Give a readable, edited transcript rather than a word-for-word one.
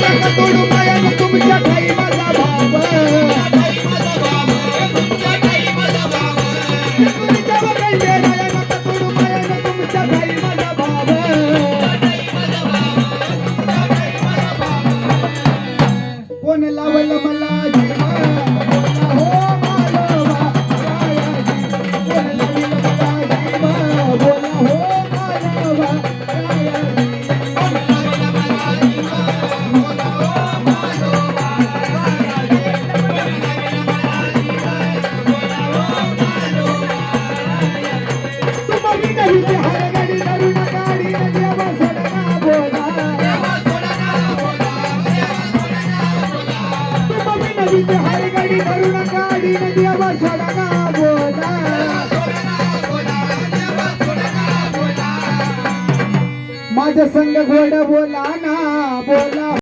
नका तोडू मायानं तुमच्या ठाई माझा भाव तुमच्या वगैरे राया नका तोडू मायानं तुमच्या ठाई माझा भाव कोण लावलं मला जीवा बोला हो मालवा रायाजी कोण लावलं मला जीवा बोला हो मालवा रायाजी तुम्ही नाही ते हरगडी धरून काढी देवा सोडना बोला तुम्ही नाही ते हरगडी धरून काढी देवा सोडना बोला माझ्या संग गोड बोला